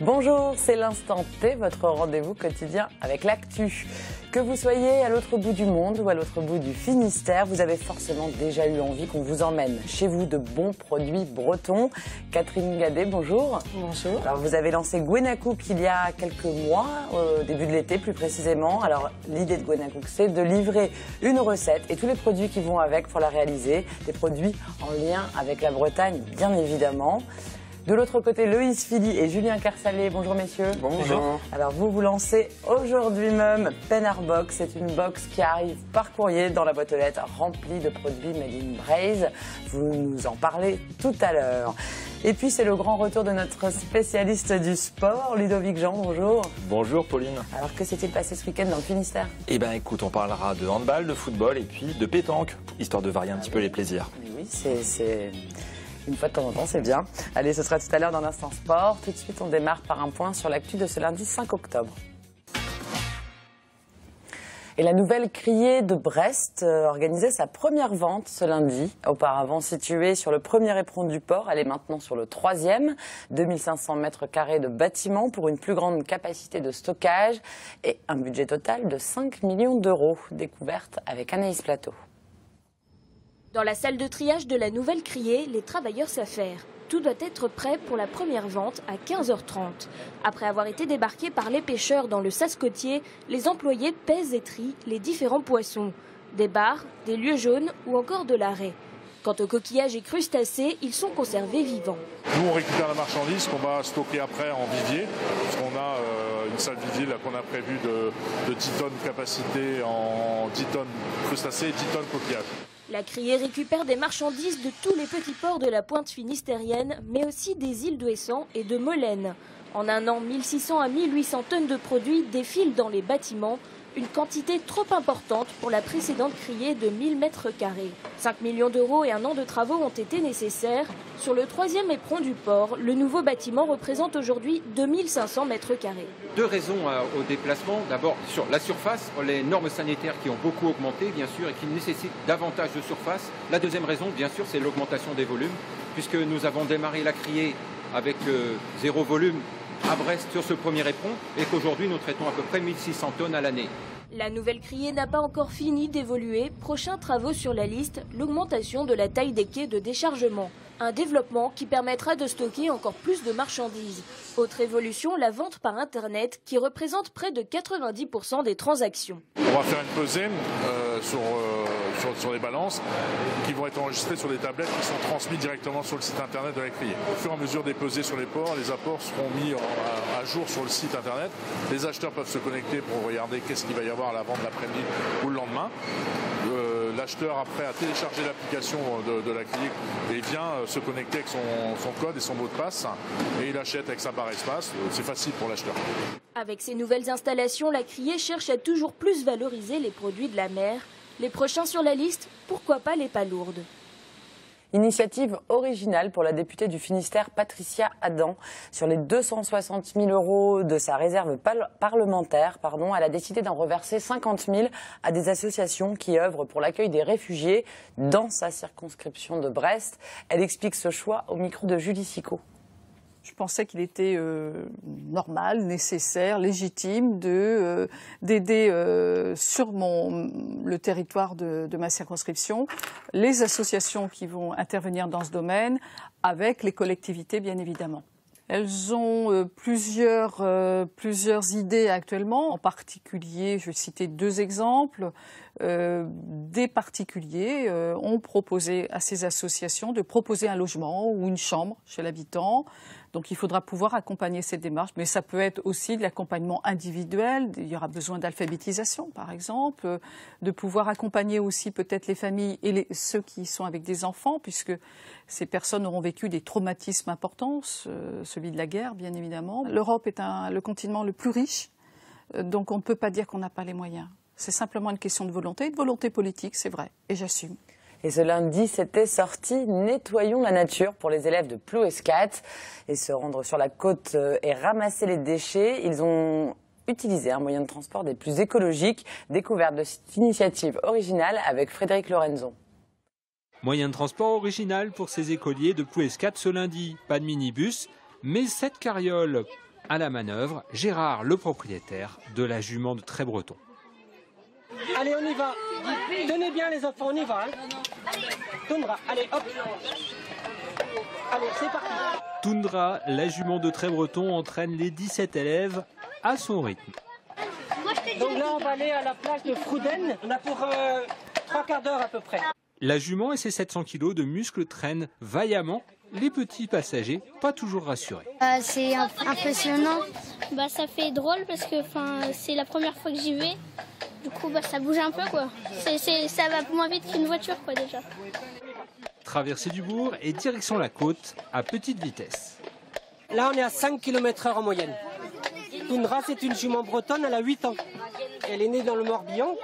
Bonjour, c'est l'Instant T, votre rendez-vous quotidien avec l'actu. Que vous soyez à l'autre bout du monde ou à l'autre bout du Finistère, vous avez forcément déjà eu envie qu'on vous emmène chez vous de bons produits bretons. Catherine Gadet, bonjour. Bonjour. Alors vous avez lancé Gwenacook il y a quelques mois, au début de l'été plus précisément. Alors l'idée de Gwenacook, c'est de livrer une recette et tous les produits qui vont avec pour la réaliser. Des produits en lien avec la Bretagne, bien évidemment. De l'autre côté, Loïs Philly et Julien Carsalet. Bonjour messieurs. Bonjour. Alors vous lancez aujourd'hui même Pennar Box. C'est une box qui arrive par courrier dans la boîte aux lettres remplie de produits made in Braise. Vous nous en parlez tout à l'heure. Et puis c'est le grand retour de notre spécialiste du sport, Ludovic Jean. Bonjour. Bonjour Pauline. Alors que s'est-il passé ce week-end dans le Finistère? Eh bien écoute, on parlera de handball, de football et puis de pétanque, histoire de varier un petit peu les plaisirs. Oui, c'est... Une fois de temps en temps, c'est bien. Allez, ce sera tout à l'heure dans l'Instant Sport. Tout de suite, on démarre par un point sur l'actu de ce lundi 5 octobre. Et la nouvelle criée de Brest organisait sa première vente ce lundi. Auparavant située sur le premier éperon du port, elle est maintenant sur le troisième. 2500 mètres carrés de bâtiment pour une plus grande capacité de stockage et un budget total de 5 millions d'euros. Découverte avec Anaïs Plateau. Dans la salle de triage de la nouvelle criée, les travailleurs s'affairent. Tout doit être prêt pour la première vente à 15h30. Après avoir été débarqués par les pêcheurs dans le sas côtier, les employés pèsent et trient les différents poissons. Des barres, des lieux jaunes ou encore de l'arrêt. Quant aux coquillages et crustacés, ils sont conservés vivants. Nous, on récupère la marchandise qu'on va stocker après en vivier, parce qu'on a une salle vivier là qu'on a prévue de 10 tonnes capacité en 10 tonnes crustacés et 10 tonnes coquillages. La criée récupère des marchandises de tous les petits ports de la pointe finistérienne, mais aussi des îles d'Ouessant et de Molène. En un an, 1600 à 1800 tonnes de produits défilent dans les bâtiments, une quantité trop importante pour la précédente criée de 1000 mètres carrés. 5 millions d'euros et un an de travaux ont été nécessaires. Sur le troisième éperon du port, le nouveau bâtiment représente aujourd'hui 2500 mètres carrés. Deux raisons au déplacement. D'abord, sur la surface, les normes sanitaires qui ont beaucoup augmenté, bien sûr, et qui nécessitent davantage de surface. La deuxième raison, bien sûr, c'est l'augmentation des volumes, puisque nous avons démarré la criée avec zéro volume à Brest sur ce premier éperon et qu'aujourd'hui nous traitons à peu près 1600 tonnes à l'année. La nouvelle criée n'a pas encore fini d'évoluer. Prochains travaux sur la liste, l'augmentation de la taille des quais de déchargement. Un développement qui permettra de stocker encore plus de marchandises. Autre évolution, la vente par Internet qui représente près de 90% des transactions. On va faire une pesée sur les balances qui vont être enregistrées sur des tablettes qui sont transmises directement sur le site internet de la criée. Au fur et à mesure des pesées sur les ports, les apports seront mis à jour sur le site internet. Les acheteurs peuvent se connecter pour regarder qu'est-ce qu'il va y avoir à la vente l'après-midi ou le lendemain. L'acheteur après a téléchargé l'application de la criée et vient se connecter avec son code et son mot de passe et il achète avec sa barre espace. C'est facile pour l'acheteur. Avec ces nouvelles installations, la criée cherche à toujours plus valoriser les produits de la mer. Les prochains sur la liste, pourquoi pas les palourdes? Initiative originale pour la députée du Finistère, Patricia Adam. Sur les 260 000 euros de sa réserve parlementaire, elle a décidé d'en reverser 50 000 à des associations qui œuvrent pour l'accueil des réfugiés dans sa circonscription de Brest. Elle explique ce choix au micro de Julie Sicot. Je pensais qu'il était normal, nécessaire, légitime d'aider sur le territoire de ma circonscription les associations qui vont intervenir dans ce domaine avec les collectivités bien évidemment. Elles ont plusieurs idées actuellement. En particulier, je vais citer deux exemples. Des particuliers ont proposé à ces associations de proposer un logement ou une chambre chez l'habitant. Donc il faudra pouvoir accompagner cette démarche, mais ça peut être aussi de l'accompagnement individuel. Il y aura besoin d'alphabétisation, par exemple, de pouvoir accompagner aussi peut-être les familles et ceux qui sont avec des enfants, puisque ces personnes auront vécu des traumatismes importants, celui de la guerre, bien évidemment. L'Europe est le continent le plus riche, donc on ne peut pas dire qu'on n'a pas les moyens. C'est simplement une question de volonté politique, c'est vrai, et j'assume. Et ce lundi, c'était sorti Nettoyons la nature pour les élèves de Plouescat. Et se rendre sur la côte et ramasser les déchets, ils ont utilisé un moyen de transport des plus écologiques. Découverte de cette initiative originale avec Frédéric Lorenzon. Moyen de transport original pour ces écoliers de Plouescat ce lundi. Pas de minibus, mais 7 carrioles. À la manœuvre, Gérard, le propriétaire de la jument de Trébreton. Allez, on y va. Tenez bien les enfants, on y va. Hein. Toundra, allez, hop. Allez, c'est parti. Toundra, la jument de Trébreton, entraîne les 17 élèves à son rythme. Donc là, on va aller à la plage de Frouden. On a pour 3 quarts d'heure à peu près. La jument et ses 700 kilos de muscles traînent vaillamment les petits passagers, pas toujours rassurés. C'est impressionnant. Ça fait drôle parce que c'est la première fois que j'y vais. Du coup, ça bouge un peu, quoi. Ça va moins vite qu'une voiture, quoi, déjà. Traversée du bourg et direction la côte à petite vitesse. Là, on est à 5 km/h en moyenne. Toundra, c'est une jument bretonne, elle a 8 ans. Elle est née dans le Morbihan.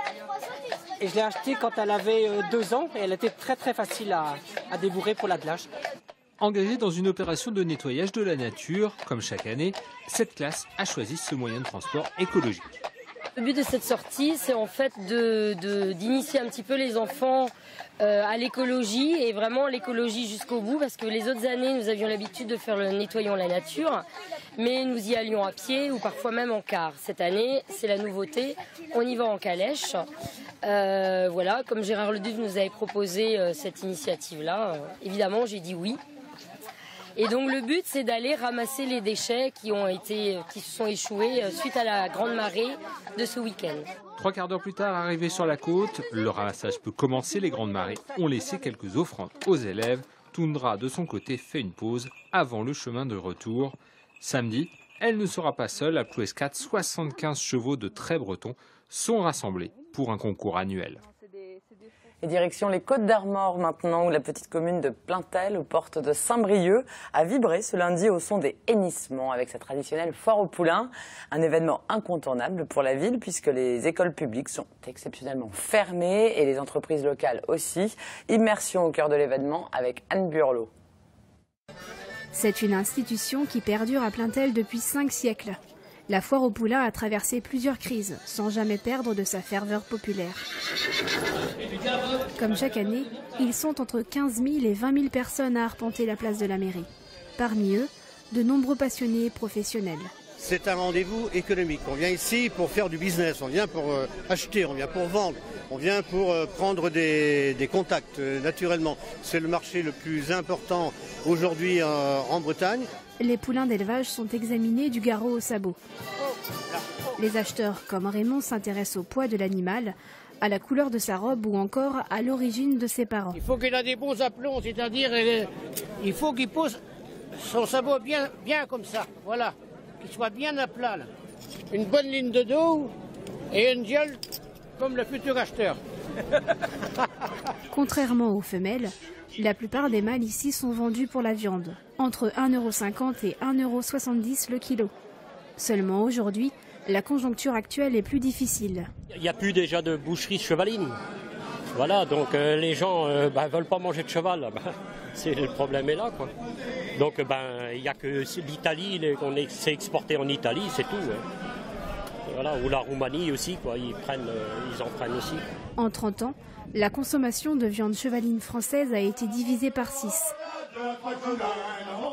Et je l'ai achetée quand elle avait 2 ans. Et elle était très très facile à débourrer pour l'attelage. Engagée dans une opération de nettoyage de la nature, comme chaque année, cette classe a choisi ce moyen de transport écologique. Le but de cette sortie, c'est en fait d'initier un petit peu les enfants à l'écologie et vraiment l'écologie jusqu'au bout, parce que les autres années, nous avions l'habitude de faire le nettoyant la nature, mais nous y allions à pied ou parfois même en car. Cette année, c'est la nouveauté, on y va en calèche. Voilà, comme Gérard Leduc nous avait proposé cette initiative-là, évidemment, j'ai dit oui. Et donc le but, c'est d'aller ramasser les déchets qui se sont échoués suite à la grande marée de ce week-end. 3 quarts d'heure plus tard, arrivé sur la côte, le ramassage peut commencer. Les grandes marées ont laissé quelques offrandes aux élèves. Toundra, de son côté, fait une pause avant le chemin de retour. Samedi, elle ne sera pas seule. À Plouescat, 75 chevaux de Trébreton sont rassemblés pour un concours annuel. Et direction les Côtes d'Armor maintenant, où la petite commune de Plaintel, aux portes de Saint-Brieuc, a vibré ce lundi au son des hennissements avec sa traditionnelle foire aux poulains. Un événement incontournable pour la ville puisque les écoles publiques sont exceptionnellement fermées et les entreprises locales aussi. Immersion au cœur de l'événement avec Anne Burlot. C'est une institution qui perdure à Plaintel depuis 5 siècles. La foire aux poulains a traversé plusieurs crises, sans jamais perdre de sa ferveur populaire. Comme chaque année, ils sont entre 15 000 et 20 000 personnes à arpenter la place de la mairie. Parmi eux, de nombreux passionnés et professionnels. C'est un rendez-vous économique. On vient ici pour faire du business, on vient pour acheter, on vient pour vendre, on vient pour prendre des contacts naturellement. C'est le marché le plus important aujourd'hui en Bretagne. Les poulains d'élevage sont examinés du garrot au sabot. Les acheteurs comme Raymond s'intéressent au poids de l'animal, à la couleur de sa robe ou encore à l'origine de ses parents. Il faut qu'il ait des bons aplombs, c'est-à-dire il faut qu'il pose son sabot bien comme ça, voilà, qu'il soit bien à plat. Là. Une bonne ligne de dos et une gueule comme le futur acheteur. Contrairement aux femelles, la plupart des mâles ici sont vendus pour la viande, entre 1,50 € et 1,70 € le kilo. Seulement aujourd'hui, la conjoncture actuelle est plus difficile. Il n'y a plus déjà de boucherie chevaline. Voilà, donc les gens ne veulent pas manger de cheval. C'est le problème est là, quoi. Donc il n'y a que l'Italie, c'est exporté en Italie, c'est tout. Voilà, ou la Roumanie aussi, quoi. Ils en prennent aussi. En 30 ans, la consommation de viande chevaline française a été divisée par 6.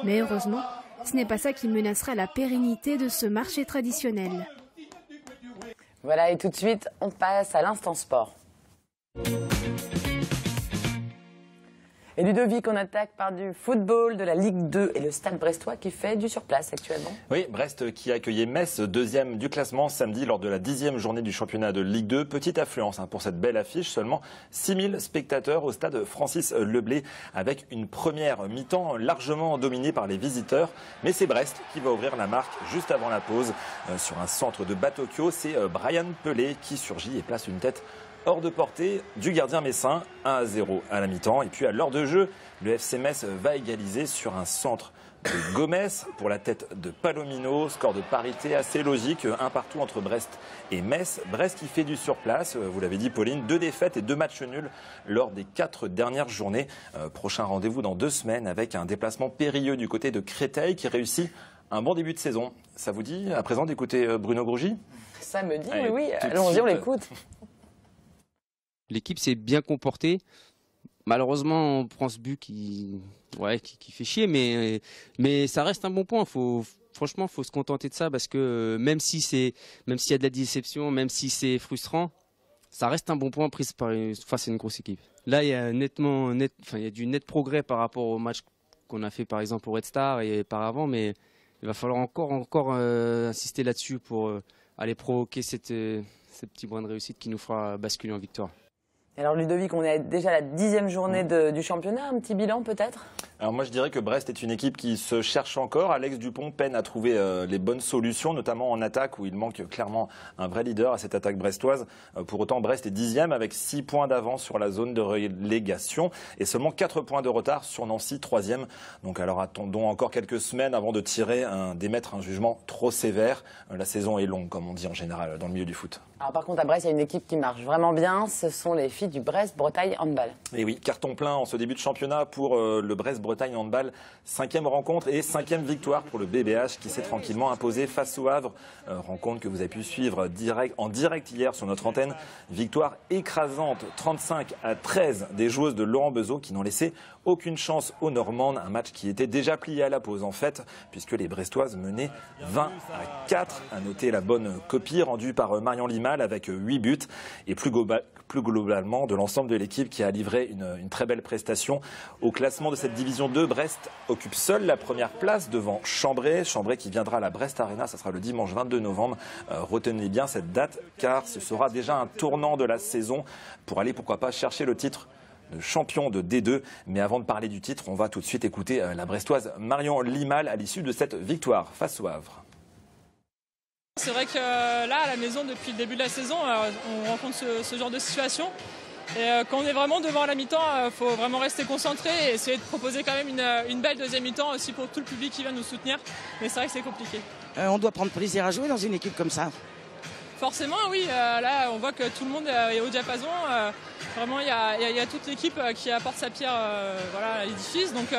Mais heureusement, ce n'est pas ça qui menacera la pérennité de ce marché traditionnel. Voilà, et tout de suite, on passe à l'instant sport. Et Ludovic, on attaque par du football, de la Ligue 2 et le Stade brestois qui fait du surplace actuellement. Oui, Brest qui accueillait Metz, deuxième du classement samedi lors de la 10e journée du championnat de Ligue 2. Petite affluence pour cette belle affiche, seulement 6000 spectateurs au stade Francis Leblé avec une première mi-temps largement dominée par les visiteurs. Mais c'est Brest qui va ouvrir la marque juste avant la pause sur un centre de Batokyo. C'est Brian Pelé qui surgit et place une tête hors de portée du gardien messin, 1-0 à la mi-temps. Et puis à l'heure de jeu, le FC Metz va égaliser sur un centre de Gomez pour la tête de Palomino. Score de parité assez logique, un partout entre Brest et Metz. Brest qui fait du surplace, vous l'avez dit Pauline, 2 défaites et 2 matchs nuls lors des 4 dernières journées. Prochain rendez-vous dans 2 semaines avec un déplacement périlleux du côté de Créteil qui réussit un bon début de saison. Ça vous dit à présent d'écouter Bruno Grougy? Ça me dit, allez, oui. Allons-y, on l'écoute. L'équipe s'est bien comportée. Malheureusement, on prend ce but qui fait chier, mais ça reste un bon point. Faut franchement, il faut se contenter de ça parce que même s'il y a de la déception, même si c'est frustrant, ça reste un bon point pris face à une grosse équipe. Là, il y a du net progrès par rapport au match qu'on a fait par exemple au Red Star et par avant, mais il va falloir encore insister là-dessus pour aller provoquer ces petits points de réussite qui nous fera basculer en victoire. Alors Ludovic, on est déjà à la 10e journée du championnat, un petit bilan peut-être? Alors moi je dirais que Brest est une équipe qui se cherche encore. Alex Dupont peine à trouver les bonnes solutions, notamment en attaque où il manque clairement un vrai leader à cette attaque brestoise. Pour autant Brest est 10e avec 6 points d'avance sur la zone de relégation et seulement 4 points de retard sur Nancy 3e. Donc alors attendons encore quelques semaines avant de d'émettre un jugement trop sévère. La saison est longue comme on dit en général dans le milieu du foot. Alors par contre à Brest il y a une équipe qui marche vraiment bien, ce sont les filles du Brest-Bretagne Handball. Et oui, carton plein en ce début de championnat pour le Brest-Bretagne Handball. 5e rencontre et 5e victoire pour le BBH qui s'est tranquillement imposé face au Havre. Rencontre que vous avez pu suivre en direct hier sur notre antenne. Victoire écrasante, 35-13 des joueuses de Laurent Bezeau qui n'ont laissé aucune chance aux Normandes. Un match qui était déjà plié à la pause en fait, puisque les Brestoises menaient 20-4. À noter la bonne copie rendue par Marion Limal avec 8 buts. Et plus globalement de l'ensemble de l'équipe qui a livré une très belle prestation. Au classement de cette division 2, Brest occupe seul la première place devant Chambray. Chambray qui viendra à la Brest Arena, ça sera le dimanche 22 novembre. Retenez bien cette date car ce sera déjà un tournant de la saison pour aller pourquoi pas chercher le titre de champion de D2. Mais avant de parler du titre, on va tout de suite écouter la Brestoise Marion Limal à l'issue de cette victoire face au Havre. C'est vrai que là, à la maison, depuis le début de la saison, on rencontre ce genre de situation. Et quand on est vraiment devant la mi-temps, il faut vraiment rester concentré et essayer de proposer quand même une belle deuxième mi-temps aussi pour tout le public qui vient nous soutenir. Mais c'est vrai que c'est compliqué. On doit prendre plaisir à jouer dans une équipe comme ça. Forcément, oui. Là, on voit que tout le monde est au diapason. Vraiment, il y a toute l'équipe qui apporte sa pierre à l'édifice. Donc,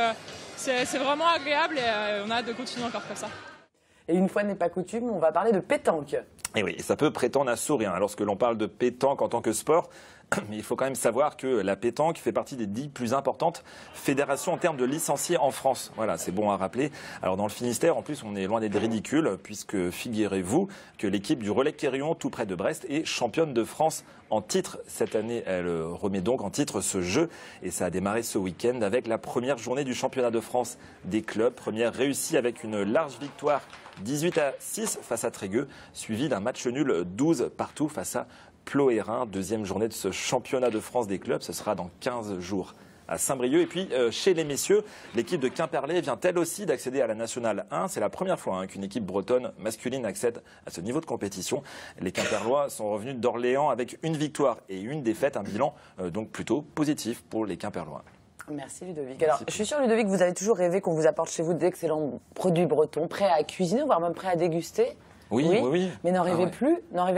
c'est vraiment agréable et on a hâte de continuer encore comme ça. Et une fois n'est pas coutume, on va parler de pétanque. Et oui, ça peut prétendre à sourire lorsque l'on parle de pétanque en tant que sport. Mais il faut quand même savoir que la pétanque fait partie des 10 plus importantes fédérations en termes de licenciés en France. Voilà, c'est bon à rappeler. Alors dans le Finistère, en plus, on est loin d'être ridicule, puisque figurez-vous que l'équipe du Relais-Quérillon, tout près de Brest, est championne de France en titre. Cette année, elle remet donc en titre ce jeu. Et ça a démarré ce week-end avec la première journée du championnat de France des clubs. Première réussie avec une large victoire 18-6 face à Trégueux, suivi d'un match nul 12 partout face à Plohérin. Deuxième journée de ce championnat de France des clubs, ce sera dans 15 jours à Saint-Brieuc. Et puis chez les messieurs, l'équipe de Quimperlé vient elle aussi d'accéder à la Nationale 1. C'est la première fois qu'une équipe bretonne masculine accède à ce niveau de compétition. Les Quimperlois sont revenus d'Orléans avec une victoire et une défaite, un bilan donc plutôt positif pour les Quimperlois. Merci Ludovic. Alors, je suis sûre Ludovic, vous avez toujours rêvé qu'on vous apporte chez vous d'excellents produits bretons, prêts à cuisiner, voire même prêts à déguster. Oui. Mais n'en rêvez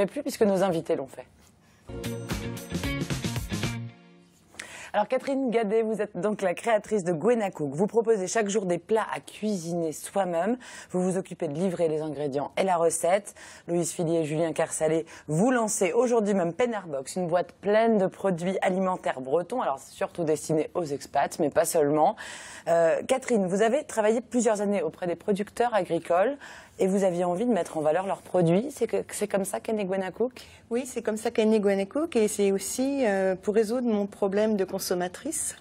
plus puisque nos invités l'ont fait. Alors Catherine Gadet, vous êtes donc la créatrice de Gwenna Cook. Vous proposez chaque jour des plats à cuisiner soi-même. Vous vous occupez de livrer les ingrédients et la recette. Louise Fillier et Julien Carsalé, vous lancez aujourd'hui même Pennerbox, une boîte pleine de produits alimentaires bretons. Alors c'est surtout destiné aux expats, mais pas seulement. Catherine, vous avez travaillé plusieurs années auprès des producteurs agricoles et vous aviez envie de mettre en valeur leurs produits. C'est comme ça qu'est née Gwenna Cook ? Oui, c'est comme ça qu'est née Gwenna Cook et c'est aussi pour résoudre mon problème de consommatrice.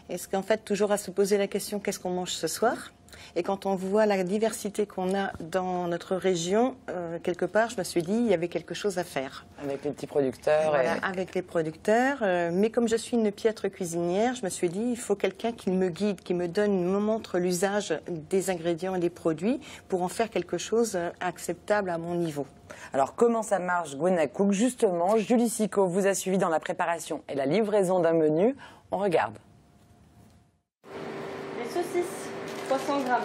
Est-ce qu'en fait, toujours à se poser la question qu'est-ce qu'on mange ce soir ? Et quand on voit la diversité qu'on a dans notre région, quelque part, je me suis dit il y avait quelque chose à faire. Avec les petits producteurs. Voilà, avec les producteurs. Mais comme je suis une piètre cuisinière, je me suis dit il faut quelqu'un qui me guide, qui me montre l'usage des ingrédients et des produits pour en faire quelque chose acceptable à mon niveau. Alors comment ça marche Gwenna Cook ? Justement, Julie Sicot vous a suivi dans la préparation et la livraison d'un menu. On regarde. Les saucisses. 300 grammes.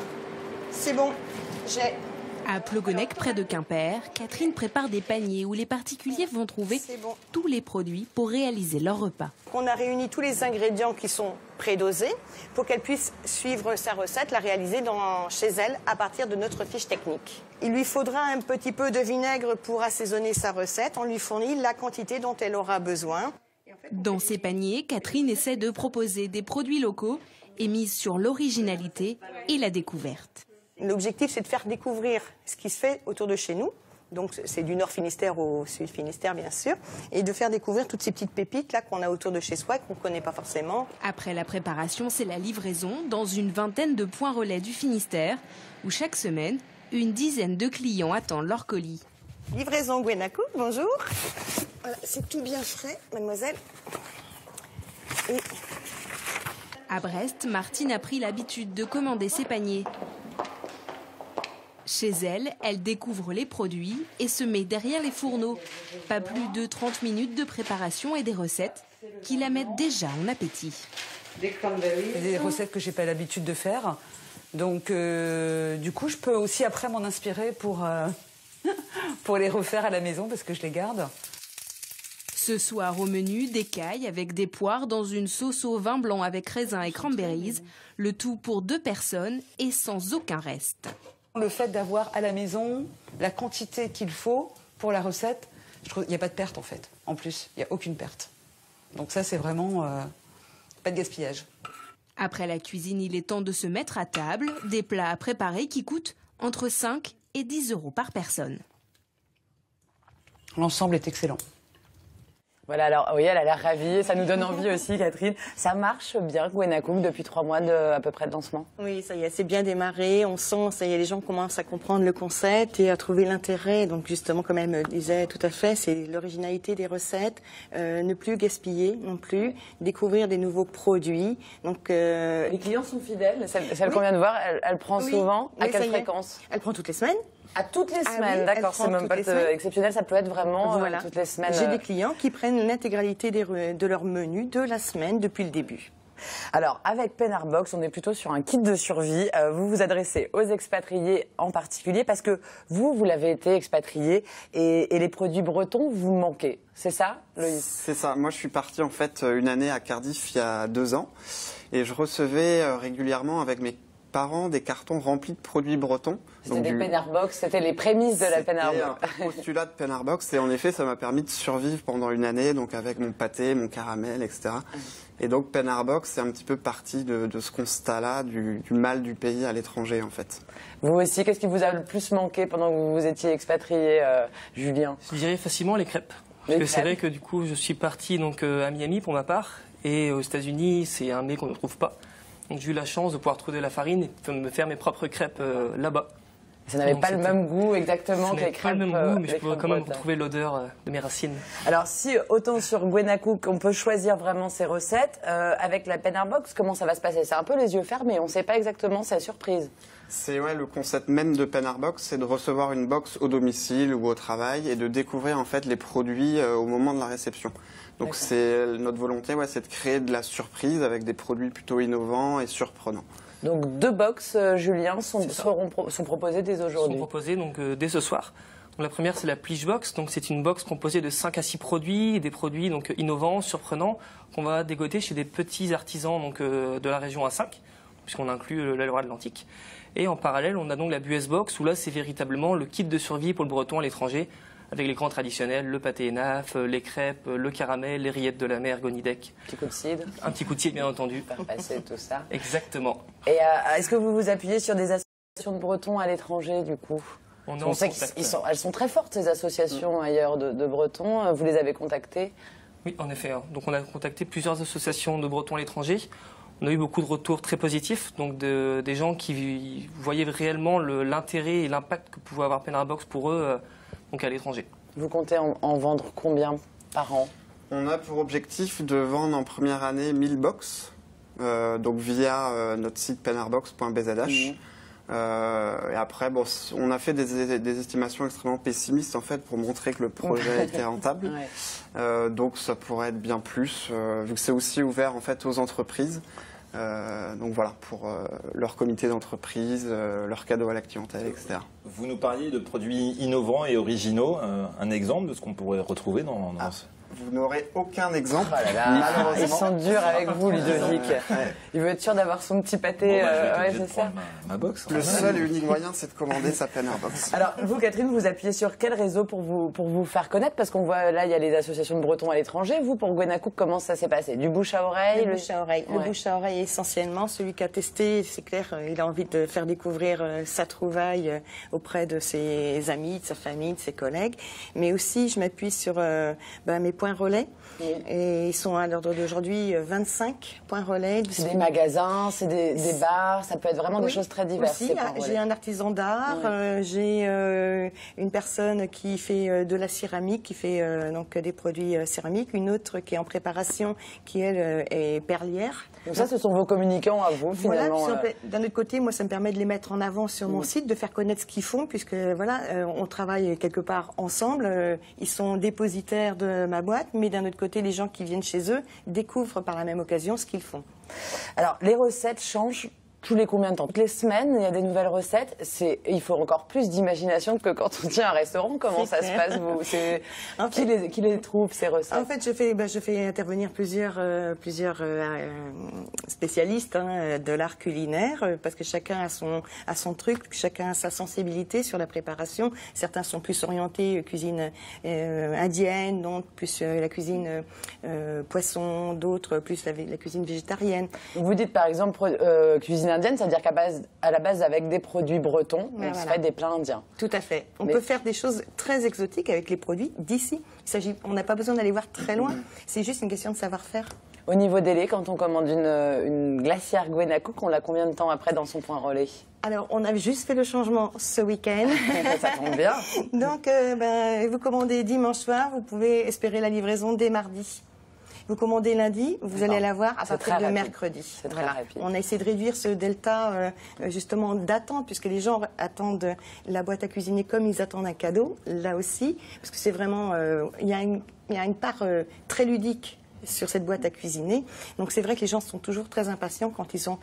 C'est bon, j'ai. À Plogonec, près de Quimper, Catherine prépare des paniers où les particuliers vont trouver tous les produits pour réaliser leur repas. On a réuni tous les ingrédients qui sont prédosés pour qu'elle puisse suivre sa recette, la réaliser chez elle à partir de notre fiche technique. Il lui faudra un petit peu de vinaigre pour assaisonner sa recette. On lui fournit la quantité dont elle aura besoin. Dans ces paniers, Catherine essaie de proposer des produits locaux et mise sur l'originalité et la découverte. L'objectif, c'est de faire découvrir ce qui se fait autour de chez nous. Donc, c'est du Nord Finistère au Sud Finistère, bien sûr. Et de faire découvrir toutes ces petites pépites là qu'on a autour de chez soi et qu'on ne connaît pas forcément. Après la préparation, c'est la livraison dans une vingtaine de points relais du Finistère, où chaque semaine, une dizaine de clients attendent leur colis. Livraison Gwenacook, bonjour. Voilà, c'est tout bien frais, mademoiselle. Et... À Brest, Martine a pris l'habitude de commander ses paniers. Chez elle, elle découvre les produits et se met derrière les fourneaux. Pas plus de 30 minutes de préparation et des recettes qui la mettent déjà en appétit. Des recettes que j'ai pas l'habitude de faire. Donc, du coup, je peux aussi après m'en inspirer pour les refaire à la maison parce que je les garde. Ce soir au menu, des cailles avec des poires dans une sauce au vin blanc avec raisin et cranberries. Le tout pour 2 personnes et sans aucun reste. Le fait d'avoir à la maison la quantité qu'il faut pour la recette, je trouve qu'il n'y a pas de perte en fait. En plus, il n'y a aucune perte. Donc ça, c'est vraiment pas de gaspillage. Après la cuisine, il est temps de se mettre à table. Des plats à préparer qui coûtent entre 5 et 10 € par personne. L'ensemble est excellent. Voilà, alors oui, elle a l'air ravie, ça nous donne envie aussi, Catherine. Ça marche bien, Gwenacook, depuis 3 mois à peu près de lancement? Oui, ça y est, c'est bien démarré. On sent, ça y est, les gens commencent à comprendre le concept et à trouver l'intérêt. Donc justement, comme elle me disait tout à fait, c'est l'originalité des recettes, ne plus gaspiller non plus, découvrir des nouveaux produits. Donc les clients sont fidèles. Celle qu'on vient de voir, elle prend souvent. À quelle fréquence? Elle prend toutes les semaines. À toutes les semaines, d'accord, c'est même pas exceptionnel, ça peut être vraiment toutes les semaines. J'ai des clients qui prennent l'intégralité de leur menu de la semaine depuis le début. Alors, avec Penard Box, on est plutôt sur un kit de survie. Vous vous adressez aux expatriés en particulier parce que vous l'avez été expatrié et les produits bretons vous manquez. C'est ça, Loïs? C'est ça. Moi, je suis parti en fait une année à Cardiff il y a 2 ans et je recevais régulièrement avec mes parents des cartons remplis de produits bretons. C'était des Penard Box, c'était les prémices de la Penard Box. C'était un postulat de Penard Box et en effet ça m'a permis de survivre pendant une année, donc avec mon pâté, mon caramel, etc. Et donc Penard Box c'est un petit peu parti de ce constat-là, du mal du pays à l'étranger en fait. Vous aussi, qu'est-ce qui vous a le plus manqué pendant que vous étiez expatrié, Julien? Je dirais facilement les crêpes. Parce que c'est vrai que du coup je suis parti donc, à Miami pour ma part et aux États-Unis c'est un mets qu'on ne trouve pas. Donc j'ai eu la chance de pouvoir trouver de la farine et de me faire mes propres crêpes là-bas. Ça n'avait pas le même goût exactement que les crêpes. Ça n'avait pas le même goût, mais je pouvais quand même retrouver l'odeur de mes racines. Alors si autant sur Gwenacook on peut choisir vraiment ses recettes, avec la Penard Box, comment ça va se passer? C'est un peu les yeux fermés, on ne sait pas exactement, c'est la surprise. C'est le concept même de Penard Box, c'est de recevoir une box au domicile ou au travail et de découvrir en fait les produits au moment de la réception. Donc c'est notre volonté, c'est de créer de la surprise avec des produits plutôt innovants et surprenants. Donc 2 box, Julien, sont proposées dès aujourd'hui. Sont proposées donc dès ce soir. Donc, la première c'est la Pliche Box, donc c'est une box composée de 5 à 6 produits, des produits donc innovants, surprenants, qu'on va dégoter chez des petits artisans donc de la région A5, puisqu'on inclut la Loire-Atlantique. Et en parallèle, on a donc la Bues Box où là c'est véritablement le kit de survie pour le breton à l'étranger, avec les grands traditionnels, le pâté énaf, les crêpes, le caramel, les rillettes de la mer, gonidec. Un petit coup de cidre. Un petit coup de cidre, bien entendu. Faire passer tout ça. Exactement. Et est-ce que vous vous appuyez sur des associations de Bretons à l'étranger, du coup? On sait qu'elles sont très fortes, ces associations ailleurs de Bretons. Vous les avez contactées? Oui, en effet. Donc on a contacté plusieurs associations de Bretons à l'étranger. On a eu beaucoup de retours très positifs, donc des gens qui voyaient réellement l'intérêt et l'impact que pouvait avoir Penard Box pour eux. Donc à l'étranger. Vous comptez en vendre combien par an? On a pour objectif de vendre en première année 1000 box, donc via notre site penardbox.bzh. Et après, on a fait des estimations extrêmement pessimistes en fait pour montrer que le projet était rentable. Donc ça pourrait être bien plus, vu que c'est aussi ouvert en fait aux entreprises. Donc voilà, pour leur comité d'entreprise, leurs cadeaux à la clientèle, etc. Vous nous parliez de produits innovants et originaux. Un exemple de ce qu'on pourrait retrouver dans vous n'aurez aucun exemple. Oh là là, malheureusement. ils sont durs avec vous, Ludovic. Il veut être sûr d'avoir son petit pâté. C'est ça. Ma box. Le seul et unique moyen, c'est de commander sa Penner Box. Alors, vous, Catherine, vous appuyez sur quel réseau pour vous faire connaître? Parce qu'on voit là, il y a les associations de Bretons à l'étranger. Vous, pour Gwenacook, comment ça s'est passé? Du bouche à oreille? Le bouche à oreille. Le bouche à oreille essentiellement. Celui qui a testé, c'est clair, il a envie de faire découvrir sa trouvaille auprès de ses amis, de sa famille, de ses collègues. Mais aussi, je m'appuie sur mes points relais. Et ils sont à l'ordre d'aujourd'hui 25 points relais. C'est des magasins, c'est des bars, ça peut être vraiment des choses très diverses. Aussi, j'ai un artisan d'art, j'ai une personne qui fait de la céramique, qui fait donc des produits céramiques, une autre qui est en préparation, qui elle est perlière. Donc ça, ce sont vos communicants à vous, finalement. Voilà, d'un autre côté, moi, ça me permet de les mettre en avant sur mon site, de faire connaître ce qu'ils font, puisque voilà, on travaille quelque part ensemble. Ils sont dépositaires de ma boîte, mais d'un autre côté, les gens qui viennent chez eux découvrent par la même occasion ce qu'ils font. Alors, les recettes changent tous les combien de temps? Toutes les semaines, il y a des nouvelles recettes. Il faut encore plus d'imagination que quand on tient un restaurant. Comment ça se passe, vous? Qui les trouve, ces recettes? En fait, je fais intervenir plusieurs spécialistes de l'art culinaire, parce que chacun a son truc, chacun a sa sensibilité sur la préparation. Certains sont plus orientés cuisine indienne, d'autres plus la cuisine poisson, d'autres plus la cuisine végétarienne. Vous dites par exemple cuisine indienne, c'est-à-dire qu'à la base, avec des produits bretons, on se fait des plats indiens. Tout à fait. On peut faire des choses très exotiques avec les produits d'ici. On n'a pas besoin d'aller voir très loin. C'est juste une question de savoir-faire. Au niveau délai, quand on commande une glacière Gwenacook, on l'a combien de temps après dans son point relais? Alors, on a juste fait le changement ce week-end. Ça tombe bien. Donc, vous commandez dimanche soir, vous pouvez espérer la livraison dès mardi. Vous commandez lundi, vous allez l'avoir à partir de mercredi. C'est très rapide. On a essayé de réduire ce delta justement d'attente, puisque les gens attendent la boîte à cuisiner comme ils attendent un cadeau, là aussi, parce que c'est vraiment, il y a une part très ludique sur cette boîte à cuisiner. Donc c'est vrai que les gens sont toujours très impatients quand ils ont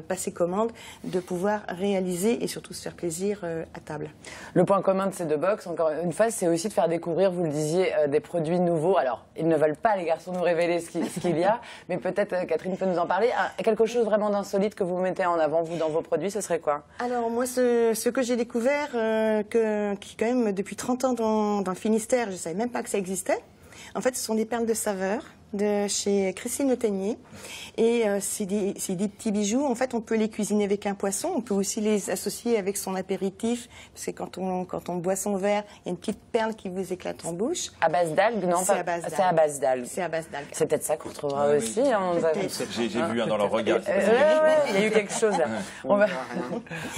passé commande de pouvoir réaliser et surtout se faire plaisir à table. Le point commun de ces deux box, encore une fois, c'est aussi de faire découvrir, vous le disiez, des produits nouveaux. Alors, ils ne veulent pas, les garçons, nous révéler ce qu'il y a, mais peut-être Catherine peut nous en parler. Quelque chose vraiment d'insolite que vous mettez en avant, vous, dans vos produits, ce serait quoi? Alors moi, ce que j'ai découvert, qui quand même depuis 30 ans dans le Finistère, je ne savais même pas que ça existait. En fait, ce sont des perles de saveur de chez Christine Le Ténier. Et c'est des petits bijoux. En fait, on peut les cuisiner avec un poisson. On peut aussi les associer avec son apéritif. Parce que quand on boit son verre, il y a une petite perle qui vous éclate en bouche. À base d'algues, non? C'est à base d'algues. C'est à base d'algues. C'est à base d'algues. C'est peut-être ça qu'on retrouvera aussi. J'ai vu dans leur regard. Il y a eu quelque chose là.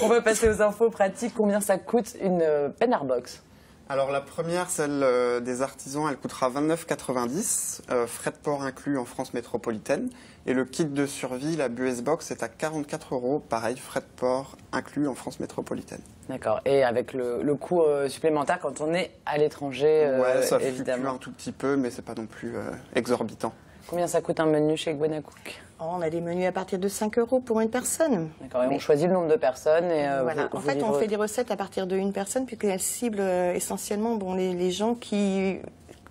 On va passer aux infos pratiques. Combien ça coûte une Penner Box? Alors la première, celle des artisans, elle coûtera 29,90 €, frais de port inclus en France métropolitaine. Et le kit de survie, la Bues Box, est à 44 €, pareil, frais de port inclus en France métropolitaine. D'accord. Et avec le coût supplémentaire quand on est à l'étranger, ouais, ça évidemment. fluctue un tout petit peu, mais c'est pas non plus exorbitant. Combien ça coûte un menu chez Gwenacook? On a des menus à partir de 5 € pour une personne. D'accord, et on choisit le nombre de personnes et voilà. En fait, on fait des recettes à partir d'une personne, puisqu'elles ciblent essentiellement les gens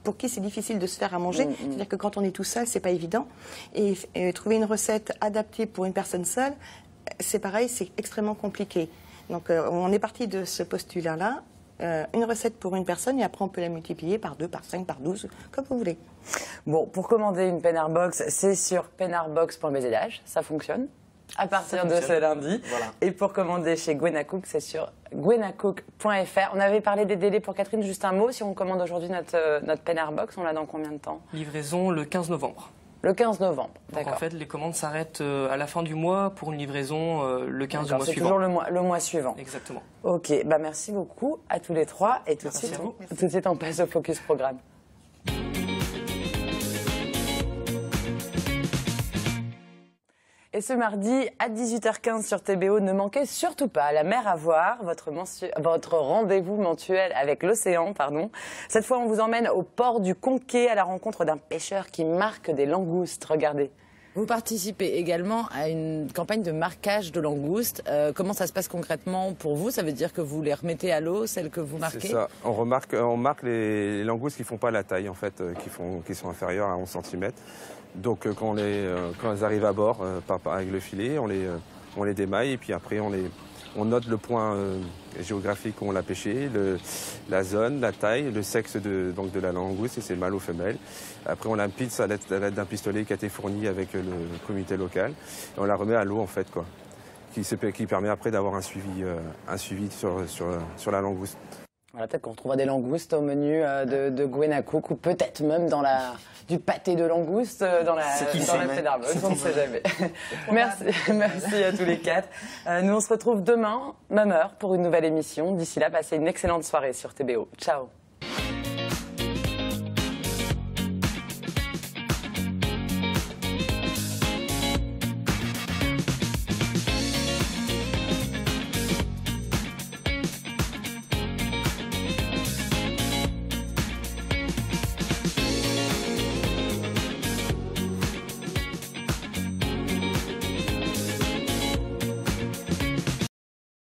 pour qui c'est difficile de se faire à manger. C'est-à-dire que quand on est tout seul, c'est pas évident. Et trouver une recette adaptée pour une personne seule, c'est pareil, c'est extrêmement compliqué. Donc on est parti de ce postulat-là. Une recette pour une personne et après on peut la multiplier par 2, par 5, par 12, comme vous voulez. Bon, pour commander une Penner Box, c'est sur pennerbox.bzh, ça fonctionne à partir de ce lundi. Voilà. Et pour commander chez Gwenacook, c'est sur gwenacook.fr. On avait parlé des délais pour Catherine, juste un mot. Si on commande aujourd'hui notre Penner Box, on l'a dans combien de temps? Livraison le 15 novembre. Le 15 novembre, d'accord. En fait, les commandes s'arrêtent à la fin du mois pour une livraison le 15 du mois suivant. C'est toujours le mois suivant. Exactement. Ok, merci beaucoup à tous les trois. Et tout de suite, on passe au Focus Programme. Et ce mardi, à 18h15 sur TBO, ne manquez surtout pas La Mer à voir, votre rendez-vous mensuel avec l'océan, pardon. Cette fois, on vous emmène au port du Conquet à la rencontre d'un pêcheur qui marque des langoustes. Regardez. Vous participez également à une campagne de marquage de langoustes. Comment ça se passe concrètement pour vous? Ça veut dire que vous les remettez à l'eau, celles que vous marquez? C'est ça. On marque les langoustes qui ne font pas la taille, en fait, qui sont inférieures à 11 cm. Donc quand elles arrivent à bord avec le filet, on les démaille et puis après on note le point géographique où on l'a pêché, la zone, la taille, le sexe de la langouste, si c'est mâle ou femelle. Après on la pince à l'aide d'un pistolet qui a été fourni avec le comité local et on la remet à l'eau en fait, quoi, qui permet après d'avoir un suivi sur la langouste. Voilà, peut-être qu'on retrouvera des langoustes au menu de Gwenacook ou peut-être même du pâté de langoustes dans la Pédarbos, on ne sait jamais. Merci à tous les quatre. Nous on se retrouve demain, même heure, pour une nouvelle émission. D'ici là, passez une excellente soirée sur TBO. Ciao.